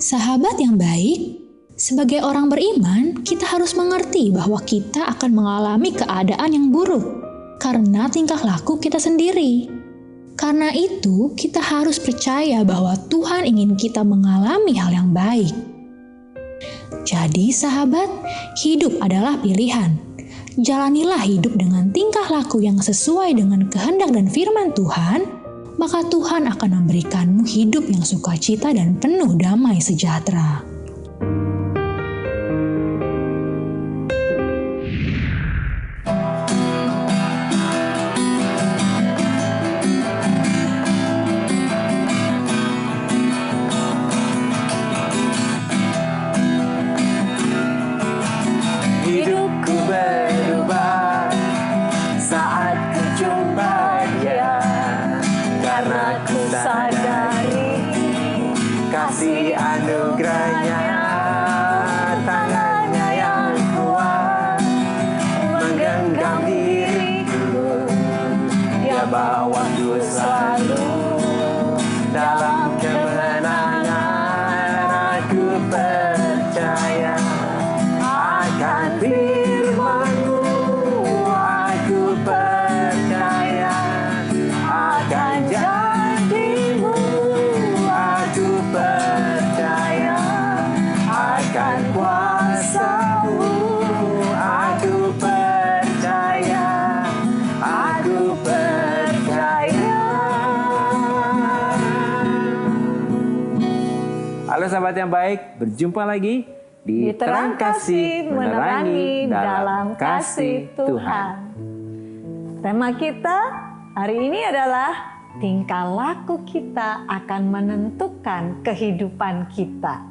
Sahabat yang baik, sebagai orang beriman, kita harus mengerti bahwa kita akan mengalami keadaan yang buruk karena tingkah laku kita sendiri. Karena itu, kita harus percaya bahwa Tuhan ingin kita mengalami hal yang baik. Jadi, sahabat, hidup adalah pilihan. Jalanilah hidup dengan tingkah laku yang sesuai dengan kehendak dan firman Tuhan, maka Tuhan akan memberikanmu hidup yang sukacita dan penuh damai sejahtera. Hidupku berubah saat ku jumpa Dia, karena ku sadari kasih anugerahnya, tangannya yang kuat menggenggam diriku. Dia bawaku selalu dalam kemenangan. Aku percaya akan firman-Mu, aku percaya akan janji-Mu, aku percaya akan kuasa-Mu, aku percaya, aku percaya. Halo sahabat yang baik, berjumpa lagi di Terang Kasih Menerangi dalam Kasih Tuhan. Tema kita hari ini adalah tingkah laku kita akan menentukan kehidupan kita.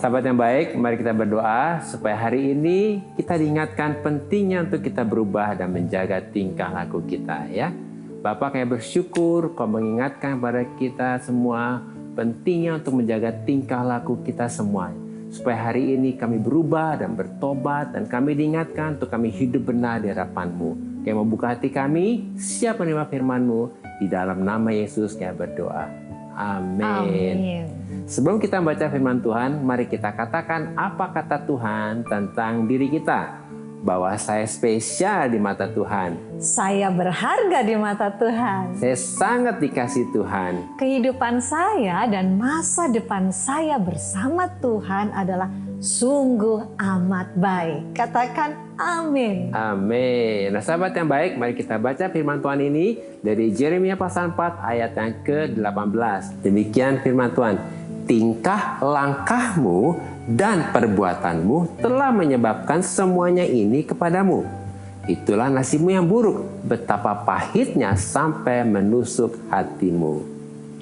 Sahabat yang baik, mari kita berdoa supaya hari ini kita diingatkan pentingnya untuk kita berubah dan menjaga tingkah laku kita, ya. Bapak, kami bersyukur Kau mengingatkan pada kita semua pentingnya untuk menjaga tingkah laku kita semua, supaya hari ini kami berubah dan bertobat, dan kami diingatkan untuk kami hidup benar di hadapan-Mu. Kami membuka hati kami, siap menerima firman-Mu. Di dalam nama Yesus kami berdoa. Amin. Sebelum kita membaca firman Tuhan, mari kita katakan apa kata Tuhan tentang diri kita. Bahwa saya spesial di mata Tuhan. Saya berharga di mata Tuhan. Saya sangat dikasihi Tuhan. Kehidupan saya dan masa depan saya bersama Tuhan adalah sungguh amat baik. Katakan amin. Amin. Nah sahabat yang baik, mari kita baca firman Tuhan ini dari Yeremia pasal 4 ayat yang ke-18. Demikian firman Tuhan. Tingkah langkahmu dan perbuatanmu telah menyebabkan semuanya ini kepadamu. Itulah nasibmu yang buruk, betapa pahitnya sampai menusuk hatimu.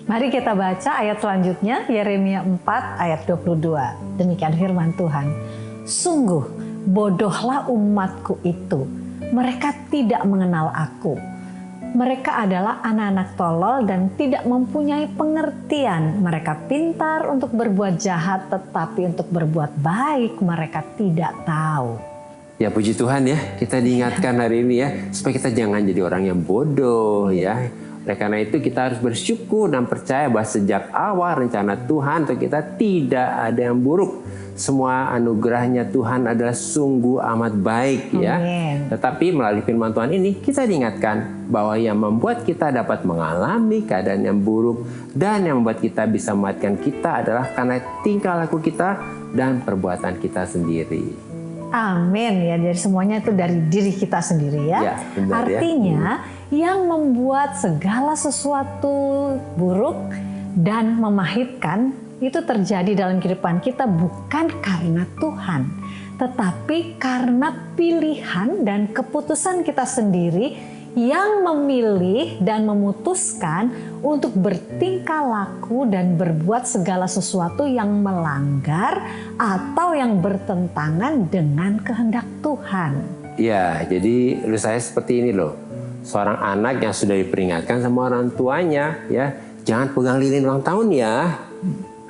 Mari kita baca ayat selanjutnya, Yeremia 4 ayat 22. Demikian firman Tuhan. Sungguh bodohlah umatku itu, mereka tidak mengenal aku. Mereka adalah anak-anak tolol dan tidak mempunyai pengertian. Mereka pintar untuk berbuat jahat, tetapi untuk berbuat baik mereka tidak tahu. Ya puji Tuhan ya, kita diingatkan hari ini ya, supaya kita jangan jadi orang yang bodoh ya. Oleh karena itu kita harus bersyukur dan percaya bahwa sejak awal rencana Tuhan untuk kita tidak ada yang buruk. Semua anugerahnya Tuhan adalah sungguh amat baik ya. Amen. Tetapi melalui firman Tuhan ini kita diingatkan bahwa yang membuat kita dapat mengalami keadaan yang buruk dan yang membuat kita bisa mematikan kita adalah karena tingkah laku kita dan perbuatan kita sendiri. Amin ya, dari semuanya itu dari diri kita sendiri ya. Ya, benar, artinya yang membuat segala sesuatu buruk dan memahitkan itu terjadi dalam kehidupan kita bukan karena Tuhan, tetapi karena pilihan dan keputusan kita sendiri yang memilih dan memutuskan untuk bertingkah laku dan berbuat segala sesuatu yang melanggar atau yang bertentangan dengan kehendak Tuhan. Ya, jadi saya seperti ini loh. Seorang anak yang sudah diperingatkan sama orang tuanya, ya, jangan pegang lilin ulang tahun ya.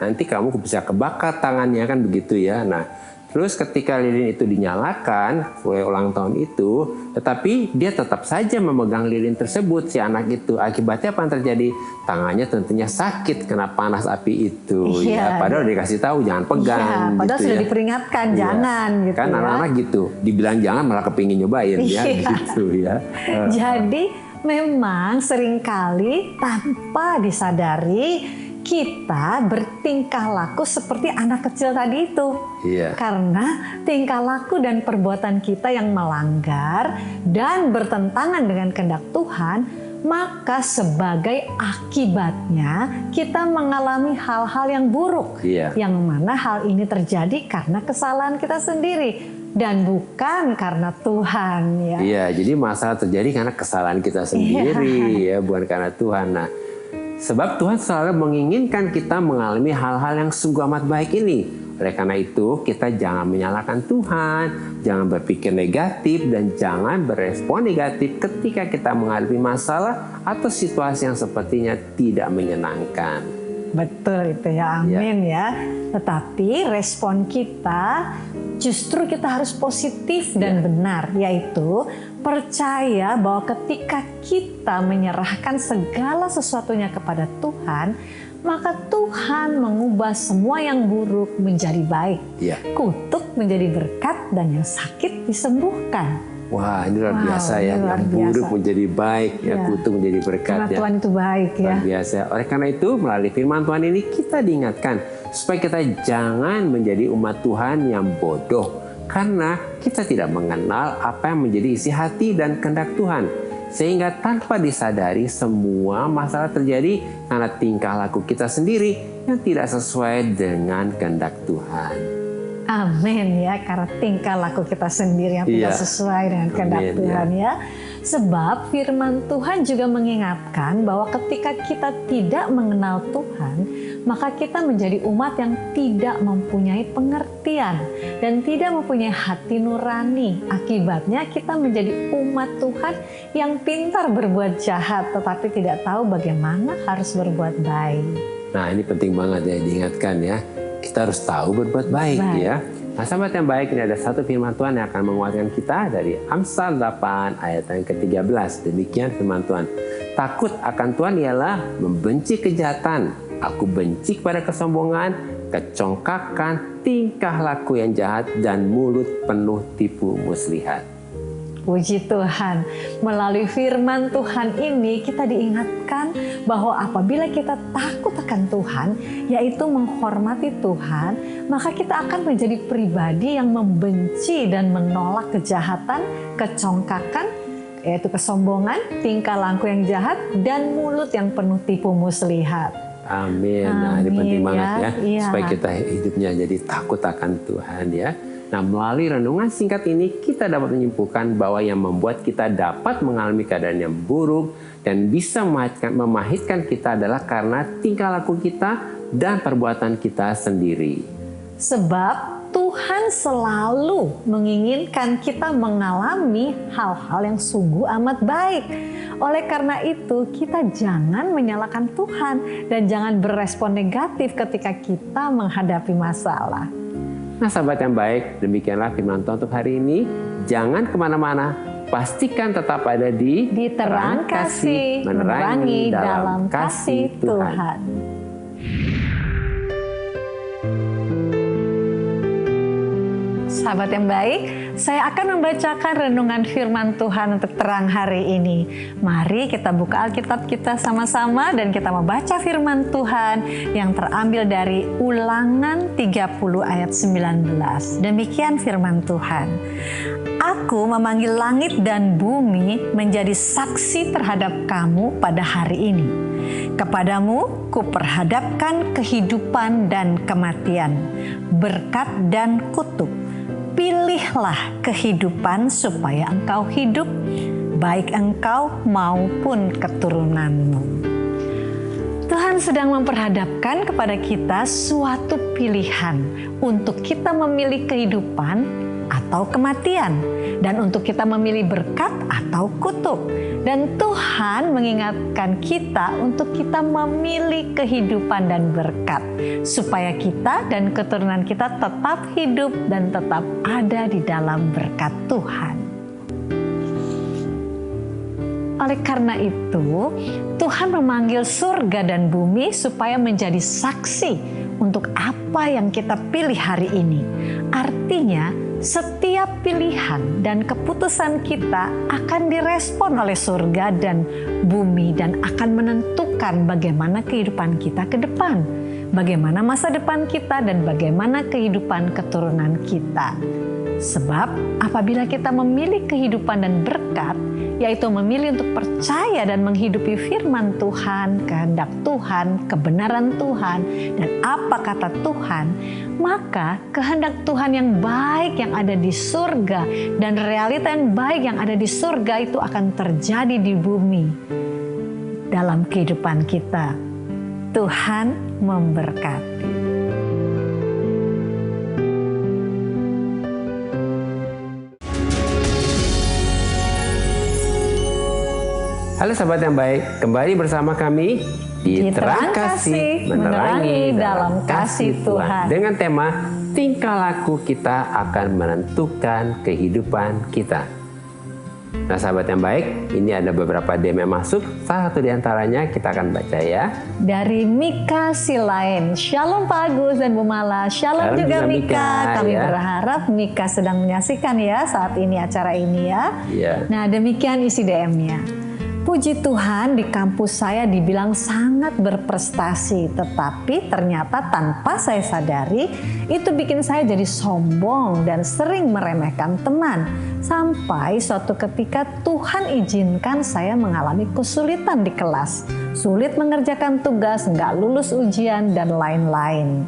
Nanti kamu bisa kebakar tangannya kan begitu ya. Nah, Terus ketika lilin itu dinyalakan, kue ulang tahun itu, tetapi dia tetap saja memegang lilin tersebut, si anak itu. Akibatnya apa yang terjadi? Tangannya tentunya sakit kena panas api itu. Ya, padahal dikasih tahu jangan pegang. Padahal gitu, sudah diperingatkan jangan gitu. Kan anak-anak gitu, dibilang jangan malah kepingin nyobain ya gitu ya. Jadi memang seringkali tanpa disadari kita bertingkah laku seperti anak kecil tadi itu. Karena tingkah laku dan perbuatan kita yang melanggar dan bertentangan dengan kehendak Tuhan, maka sebagai akibatnya kita mengalami hal-hal yang buruk. Yang mana hal ini terjadi karena kesalahan kita sendiri dan bukan karena Tuhan ya. Iya, jadi masalah terjadi karena kesalahan kita sendiri ya, bukan karena Tuhan. Nah, sebab Tuhan selalu menginginkan kita mengalami hal-hal yang sungguh amat baik ini. Oleh karena itu, kita jangan menyalahkan Tuhan, jangan berpikir negatif, dan jangan berespon negatif ketika kita menghadapi masalah atau situasi yang sepertinya tidak menyenangkan. Betul itu ya, amin ya. Tetapi respon kita justru kita harus positif dan benar, yaitu percaya bahwa ketika kita menyerahkan segala sesuatunya kepada Tuhan, maka Tuhan mengubah semua yang buruk menjadi baik, kutuk menjadi berkat, dan yang sakit disembuhkan. Wah, ini luar biasa ya, yang buruk menjadi baik, kutuk menjadi berkat. Karena Tuhan itu baik ya. Luar biasa. Oleh karena itu, melalui firman Tuhan ini kita diingatkan supaya kita jangan menjadi umat Tuhan yang bodoh. Karena kita tidak mengenal apa yang menjadi isi hati dan kehendak Tuhan. Sehingga tanpa disadari semua masalah terjadi karena tingkah laku kita sendiri yang tidak sesuai dengan kehendak Tuhan. Amin ya, karena tingkah laku kita sendiri yang tidak sesuai dengan kehendak Tuhan ya. Sebab firman Tuhan juga mengingatkan bahwa ketika kita tidak mengenal Tuhan, maka kita menjadi umat yang tidak mempunyai pengertian dan tidak mempunyai hati nurani. Akibatnya kita menjadi umat Tuhan yang pintar berbuat jahat tetapi tidak tahu bagaimana harus berbuat baik. Nah, ini penting banget ya diingatkan ya. Kita harus tahu berbuat baik ya. Nah, sahabat yang baik, ini ada satu firman Tuhan yang akan menguatkan kita dari Amsal 8 ayat yang ke-13. Demikian firman Tuhan. Takut akan Tuhan ialah membenci kejahatan. Aku benci kepada kesombongan, kecongkakan, tingkah laku yang jahat, dan mulut penuh tipu muslihat. Puji Tuhan, melalui firman Tuhan ini kita diingatkan bahwa apabila kita takut akan Tuhan, yaitu menghormati Tuhan, maka kita akan menjadi pribadi yang membenci dan menolak kejahatan, kecongkakan, yaitu kesombongan, tingkah laku yang jahat, dan mulut yang penuh tipu muslihat. Amin. Nah, ini penting banget ya, supaya kita hidupnya jadi takut akan Tuhan ya. Nah, melalui renungan singkat ini kita dapat menyimpulkan bahwa yang membuat kita dapat mengalami keadaan yang buruk dan bisa memahitkan kita adalah karena tingkah laku kita dan perbuatan kita sendiri. Sebab Tuhan selalu menginginkan kita mengalami hal-hal yang sungguh amat baik. Oleh karena itu, kita jangan menyalahkan Tuhan dan jangan berespon negatif ketika kita menghadapi masalah. Nah, sahabat yang baik, demikianlah firman Tuhan untuk hari ini. Jangan kemana-mana, pastikan tetap ada di terang kasih, menerangi dalam kasih Tuhan. Sahabat yang baik, saya akan membacakan renungan firman Tuhan untuk terang hari ini. Mari kita buka Alkitab kita sama-sama dan kita membaca firman Tuhan yang terambil dari Ulangan 30 ayat 19. Demikian firman Tuhan. Aku memanggil langit dan bumi menjadi saksi terhadap kamu pada hari ini. Kepadamu kuperhadapkan kehidupan dan kematian, berkat dan kutuk. Pilihlah kehidupan supaya engkau hidup, baik engkau maupun keturunanmu. Tuhan sedang memperhadapkan kepada kita suatu pilihan untuk kita memilih kehidupan atau kematian, dan untuk kita memilih berkat atau kutuk. Dan Tuhan mengingatkan kita untuk kita memilih kehidupan dan berkat, supaya kita dan keturunan kita tetap hidup dan tetap ada di dalam berkat Tuhan. Oleh karena itu, Tuhan memanggil surga dan bumi supaya menjadi saksi untuk apa yang kita pilih hari ini. Artinya, setiap pilihan dan keputusan kita akan direspon oleh surga dan bumi dan akan menentukan bagaimana kehidupan kita ke depan, bagaimana masa depan kita, dan bagaimana kehidupan keturunan kita. Sebab apabila kita memilih kehidupan dan berkat, yaitu memilih untuk percaya dan menghidupi firman Tuhan, kehendak Tuhan, kebenaran Tuhan, dan apa kata Tuhan, maka kehendak Tuhan yang baik yang ada di surga dan realita yang baik yang ada di surga itu akan terjadi di bumi dalam kehidupan kita. Tuhan memberkati. Halo sahabat yang baik, kembali bersama kami di Terang Kasih Menerangi dalam Kasih Tuhan. Dengan tema tingkah laku kita akan menentukan kehidupan kita. Nah sahabat yang baik, ini ada beberapa DM yang masuk. Salah satu di antaranya kita akan baca ya. Dari Mika Silain. Shalom Pak Agus dan Bu Mala. Shalom juga Mika. Kami berharap Mika sedang menyaksikan ya saat ini acara ini ya. Nah demikian isi DM-nya. Puji Tuhan, di kampus saya dibilang sangat berprestasi, tetapi ternyata tanpa saya sadari itu bikin saya jadi sombong dan sering meremehkan teman. Sampai suatu ketika Tuhan izinkan saya mengalami kesulitan di kelas, sulit mengerjakan tugas, nggak lulus ujian, dan lain-lain.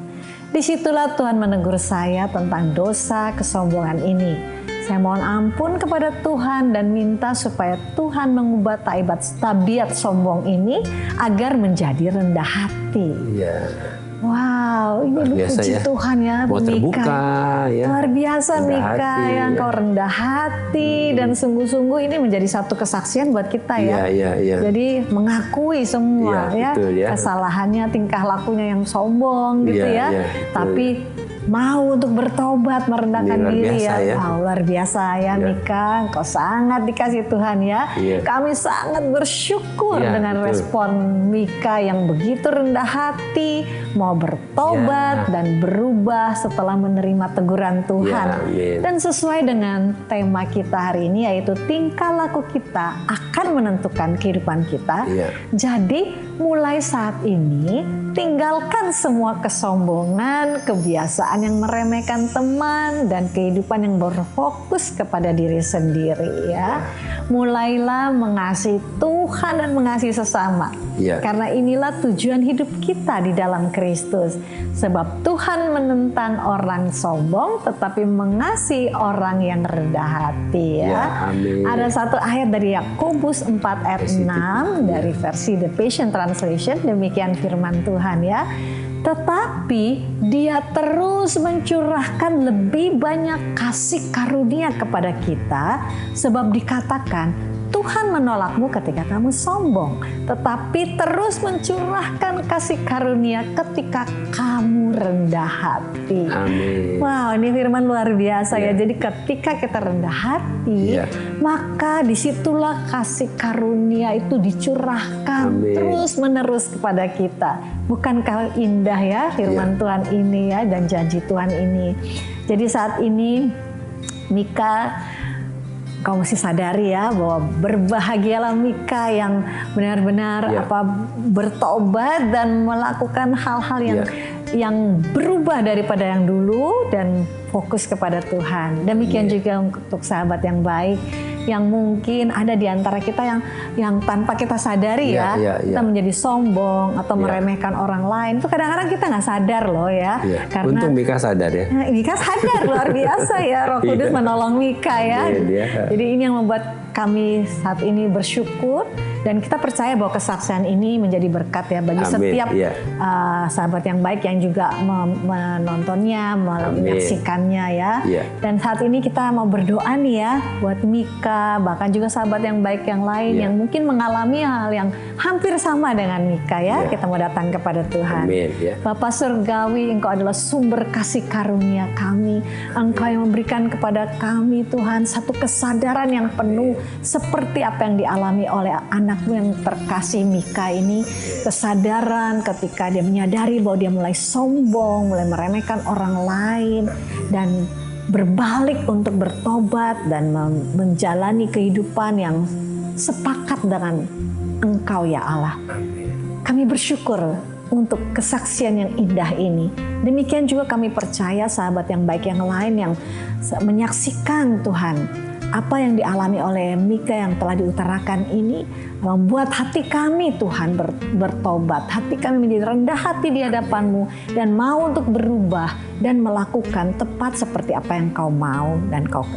Disitulah Tuhan menegur saya tentang dosa kesombongan ini. Saya mohon ampun kepada Tuhan dan minta supaya Tuhan mengubah tabiat sombong ini agar menjadi rendah hati. Wow, ini puji ya. Tuhan ya, mau terbuka ya. Luar biasa Mika ya, engkau rendah hati dan sungguh-sungguh ini menjadi satu kesaksian buat kita ya. Jadi mengakui semua betul, kesalahannya, tingkah lakunya yang sombong gitu ya. Tapi mau untuk bertobat, merendahkan diri ya. Wow, luar biasa ya Mika, engkau sangat dikasih Tuhan ya. Kami sangat bersyukur dengan respon Mika yang begitu rendah hati, mau bertobat dan berubah setelah menerima teguran Tuhan. Dan sesuai dengan tema kita hari ini, yaitu tingkah laku kita akan menentukan kehidupan kita. Jadi mulai saat ini tinggalkan semua kesombongan, kebiasaan yang meremehkan teman, dan kehidupan yang berfokus kepada diri sendiri ya. Mulailah mengasihi Tuhan dan mengasihi sesama. Karena inilah tujuan hidup kita di dalam Kristus. Sebab Tuhan menentang orang sombong tetapi mengasihi orang yang rendah hati ya. Ada satu ayat dari Yakobus 4 ayat 6 dari versi The Passion Translation, demikian firman Tuhan ya. Tetapi Dia terus mencurahkan lebih banyak kasih karunia kepada kita, sebab dikatakan Tuhan menolakmu ketika kamu sombong, tetapi terus mencurahkan kasih karunia ketika kamu rendah hati. Wow, ini firman luar biasa ya. Jadi ketika kita rendah hati, maka disitulah kasih karunia itu dicurahkan terus menerus kepada kita. Bukankah indah ya firman Tuhan ini ya, dan janji Tuhan ini. Jadi saat ini Mika, kau mesti sadari ya bahwa berbahagialah Mika yang benar-benar bertobat dan melakukan hal-hal yang berubah daripada yang dulu dan fokus kepada Tuhan. Demikian juga untuk sahabat yang baik yang mungkin ada di antara kita yang tanpa kita sadari kita menjadi sombong atau meremehkan orang lain. Itu kadang-kadang kita nggak sadar loh ya. Karena untung Mika sadar ya. Mika sadar, luar biasa ya. Roh Kudus menolong Mika ya. Jadi ini yang membuat kami saat ini bersyukur Dan kita percaya bahwa kesaksian ini menjadi berkat ya bagi setiap sahabat yang baik yang juga menontonnya, menyaksikannya ya. Dan saat ini kita mau berdoa nih ya buat Mika, bahkan juga sahabat yang baik yang lain yang mungkin mengalami hal yang hampir sama dengan Mika ya. Kita mau datang kepada Tuhan. Bapa Surgawi, Engkau adalah sumber kasih karunia kami. Engkau yang memberikan kepada kami Tuhan satu kesadaran yang penuh seperti apa yang dialami oleh anakmu yang terkasih Mika ini. Kesadaran ketika dia menyadari bahwa dia mulai sombong, mulai meremehkan orang lain, dan berbalik untuk bertobat dan menjalani kehidupan yang sepakat dengan Engkau ya Allah. Kami bersyukur untuk kesaksian yang indah ini. Demikian juga kami percaya sahabat yang baik yang lain yang menyaksikan Tuhan apa yang dialami oleh Mika yang telah diutarakan ini membuat hati kami Tuhan bertobat. Hati kami menjadi rendah hati di hadapan-Mu dan mau untuk berubah dan melakukan tepat seperti apa yang Kau mau dan Kau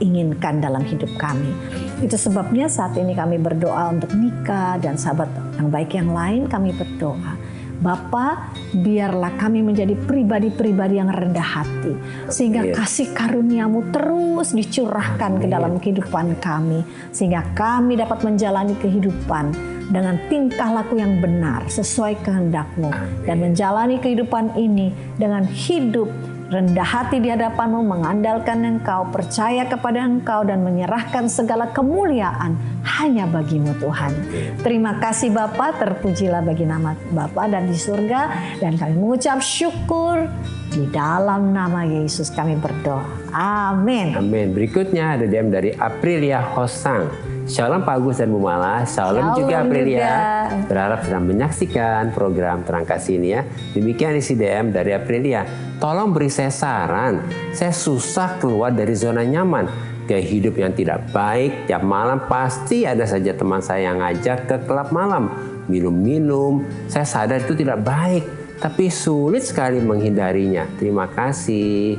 inginkan dalam hidup kami. Itu sebabnya saat ini kami berdoa untuk Mika dan sahabat yang baik yang lain. Kami berdoa, Bapa, biarlah kami menjadi pribadi-pribadi yang rendah hati, sehingga kasih karunia-Mu terus dicurahkan ke dalam kehidupan kami, sehingga kami dapat menjalani kehidupan dengan tingkah laku yang benar sesuai kehendak-Mu, dan menjalani kehidupan ini dengan hidup rendah hati di hadapan-Mu, mengandalkan Engkau, percaya kepada Engkau, dan menyerahkan segala kemuliaan hanya bagi-Mu Tuhan. Terima kasih Bapa, terpujilah bagi nama Bapa dan di surga, dan kami mengucap syukur di dalam nama Yesus kami berdoa. Amin. Amin. Berikutnya ada DM dari Aprilia Hosang. Shalom Pak Agus dan Bu Mala. Shalom juga Aprilia. Berharap sedang menyaksikan program Terang Kasih ini ya. Demikian isi DM dari Aprilia. Tolong beri saya saran. Saya susah keluar dari zona nyaman. Gaya hidup yang tidak baik. Tiap malam pasti ada saja teman saya yang ngajak ke klub malam. Minum-minum. Saya sadar itu tidak baik. Tapi sulit sekali menghindarinya. Terima kasih.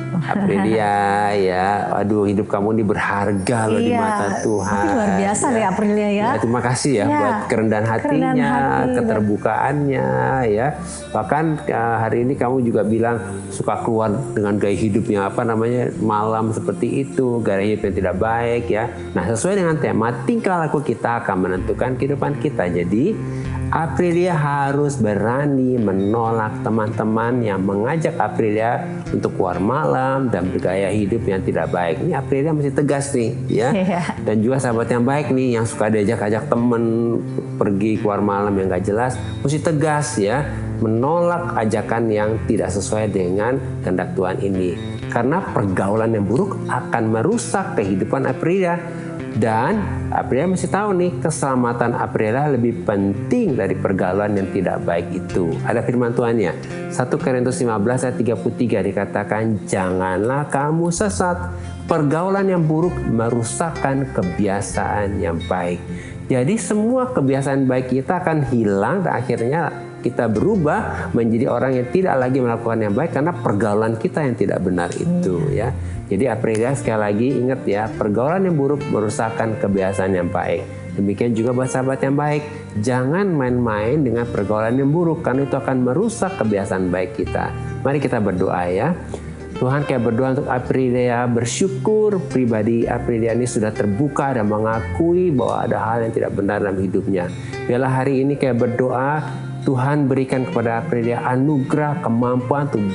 Aprilia ya, aduh hidup kamu ini berharga loh di mata Tuhan. Itu luar biasa ya Aprilia ya. Terima kasih ya buat kerendahan hatinya, keterbukaannya ya. Bahkan hari ini kamu juga bilang suka keluar dengan gaya hidup yang malam seperti itu, gaya hidup yang tidak baik ya. Nah sesuai dengan tema tingkah laku kita akan menentukan kehidupan kita. Jadi Aprilia harus berani menolak teman-teman yang mengajak Aprilia untuk keluar malam dan bergaya hidup yang tidak baik. Ini Aprilia mesti tegas nih ya. Dan juga sahabat yang baik nih yang suka diajak-ajak temen pergi keluar malam yang gak jelas, mesti tegas ya. Menolak ajakan yang tidak sesuai dengan kehendak Tuhan ini. Karena pergaulan yang buruk akan merusak kehidupan Aprilia. Dan Aprilia mesti tahu nih, keselamatan Aprilia lebih penting dari pergaulan yang tidak baik itu. Ada firman Tuhannya. 1 Korintus 15 ayat 33 dikatakan, janganlah kamu sesat. Pergaulan yang buruk merusakkan kebiasaan yang baik. Jadi semua kebiasaan baik kita akan hilang dan akhirnya kita berubah menjadi orang yang tidak lagi melakukan yang baik karena pergaulan kita yang tidak benar itu ya. Jadi Aprilia sekali lagi ingat ya, pergaulan yang buruk merusakkan kebiasaan yang baik. Demikian juga buat sahabat yang baik, jangan main-main dengan pergaulan yang buruk karena itu akan merusak kebiasaan baik kita. Mari kita berdoa ya. Tuhan, kayak berdoa untuk Aprilia, bersyukur pribadi Aprilia ini sudah terbuka dan mengakui bahwa ada hal yang tidak benar dalam hidupnya. Biarlah hari ini kayak berdoa, Tuhan berikan kepada Aprilia anugerah kemampuan untuk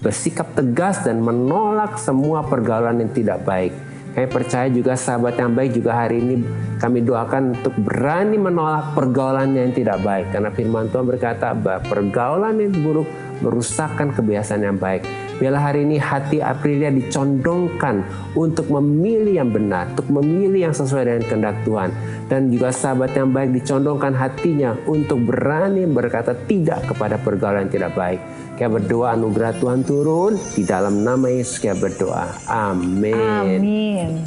bersikap tegas dan menolak semua pergaulan yang tidak baik. Kami percaya juga sahabat yang baik juga hari ini kami doakan untuk berani menolak pergaulan yang tidak baik. Karena firman Tuhan berkata bahwa pergaulan yang buruk merusakkan kebiasaan yang baik. Biarlah hari ini hati Aprilia dicondongkan untuk memilih yang benar, untuk memilih yang sesuai dengan kehendak Tuhan. Dan juga sahabat yang baik dicondongkan hatinya untuk berani berkata tidak kepada pergaulan yang tidak baik. Kita berdoa anugerah Tuhan turun di dalam nama Yesus kita berdoa. Amin. Amin.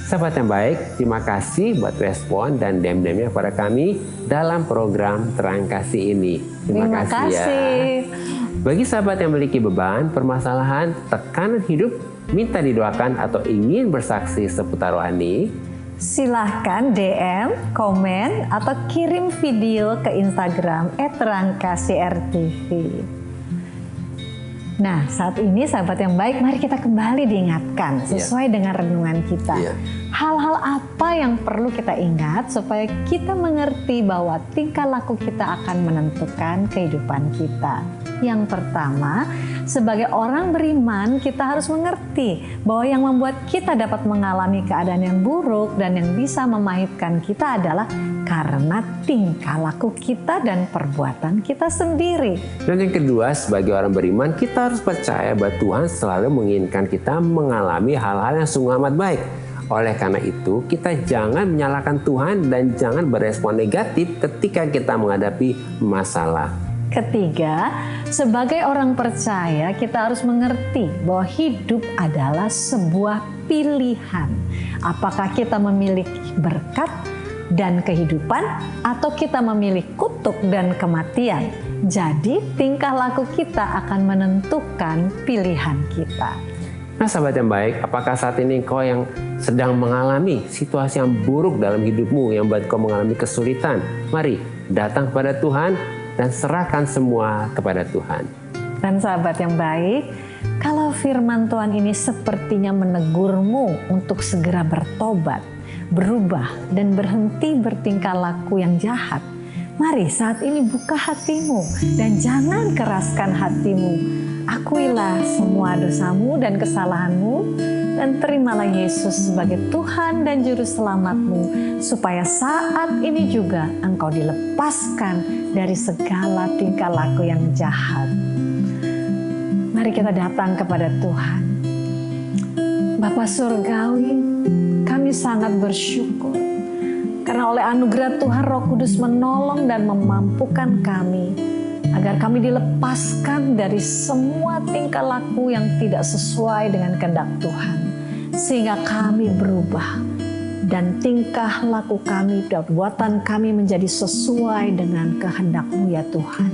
Sahabat yang baik, terima kasih buat respon dan DM-DM-nya kepada kami dalam program Terang Kasih ini. Terima kasih ya. Bagi sahabat yang memiliki beban, permasalahan, tekanan hidup, minta didoakan atau ingin bersaksi seputar rohani, Silahkan DM, komen, atau kirim video ke Instagram @rangkasiRTV. Nah, saat ini sahabat yang baik, mari kita kembali diingatkan sesuai dengan renungan kita. Hal-hal apa yang perlu kita ingat supaya kita mengerti bahwa tingkah laku kita akan menentukan kehidupan kita. Yang pertama, sebagai orang beriman kita harus mengerti bahwa yang membuat kita dapat mengalami keadaan yang buruk dan yang bisa memahitkan kita adalah karena tingkah laku kita dan perbuatan kita sendiri. Dan yang kedua, sebagai orang beriman kita harus percaya bahwa Tuhan selalu menginginkan kita mengalami hal-hal yang sungguh amat baik. Oleh karena itu, kita jangan menyalahkan Tuhan dan jangan berespon negatif ketika kita menghadapi masalah. Ketiga, sebagai orang percaya kita harus mengerti bahwa hidup adalah sebuah pilihan. Apakah kita memilih berkat dan kehidupan atau kita memilih kutuk dan kematian. Jadi tingkah laku kita akan menentukan pilihan kita. Nah sahabat yang baik, apakah saat ini kau yang sedang mengalami situasi yang buruk dalam hidupmu yang membuat kau mengalami kesulitan? Mari datang kepada Tuhan dan serahkan semua kepada Tuhan. Dan sahabat yang baik, kalau firman Tuhan ini sepertinya menegurmu untuk segera bertobat, berubah, dan berhenti bertingkah laku yang jahat, mari saat ini buka hatimu dan jangan keraskan hatimu. Akuilah semua dosamu dan kesalahanmu dan terimalah Yesus sebagai Tuhan dan Juru Selamatmu, supaya saat ini juga engkau dilepaskan dari segala tingkah laku yang jahat. Mari kita datang kepada Tuhan. Bapa Surgawi, kami sangat bersyukur karena oleh anugerah Tuhan Roh Kudus menolong dan memampukan kami agar kami dilepaskan dari semua tingkah laku yang tidak sesuai dengan kehendak Tuhan, sehingga kami berubah dan tingkah laku kami, perbuatan kami menjadi sesuai dengan kehendak-Mu ya Tuhan.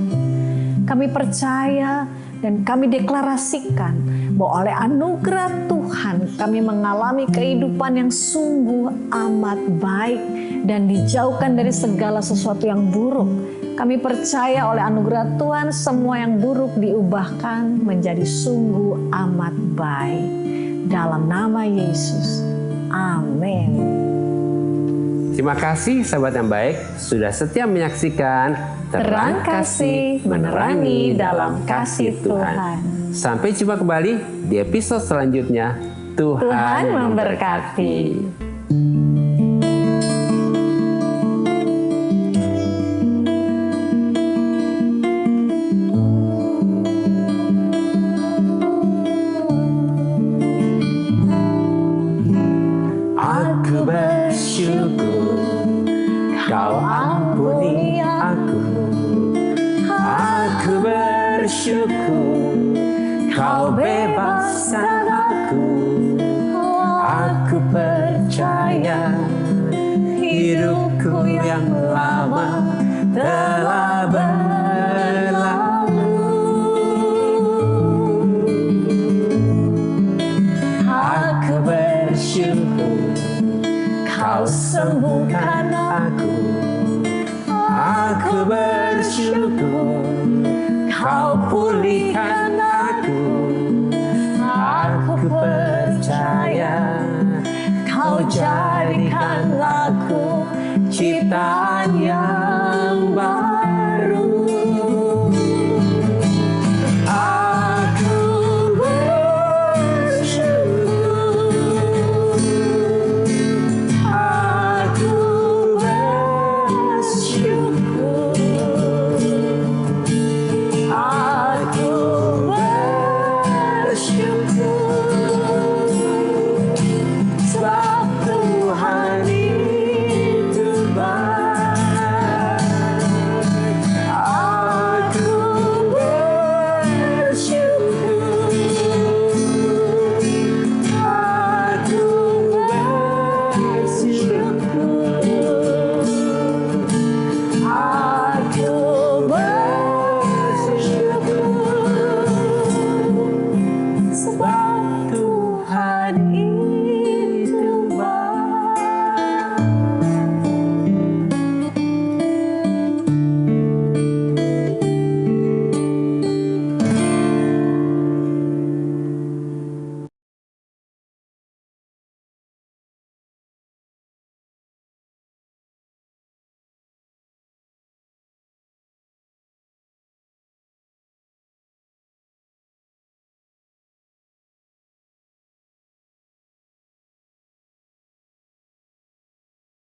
Kami percaya dan kami deklarasikan bahwa oleh anugerah Tuhan kami mengalami kehidupan yang sungguh amat baik dan dijauhkan dari segala sesuatu yang buruk. Kami percaya oleh anugerah Tuhan semua yang buruk diubahkan menjadi sungguh amat baik. Dalam nama Yesus. Amin. Terima kasih sahabat yang baik sudah setia menyaksikan Terang Kasih Menerangi Dalam Kasih Tuhan. Sampai jumpa kembali di episode selanjutnya. Tuhan memberkati. Aku bersyukur Kau ampuni aku. Aku bersyukur Kau bebaskan aku. Aku percaya hidupku yang lama telah berlalu. Aku bersyukur Kau sembuhkan aku. Aku bersyukur Kau pulihkan aku. Aku percaya Kau jadikan aku ciptaan yang baru.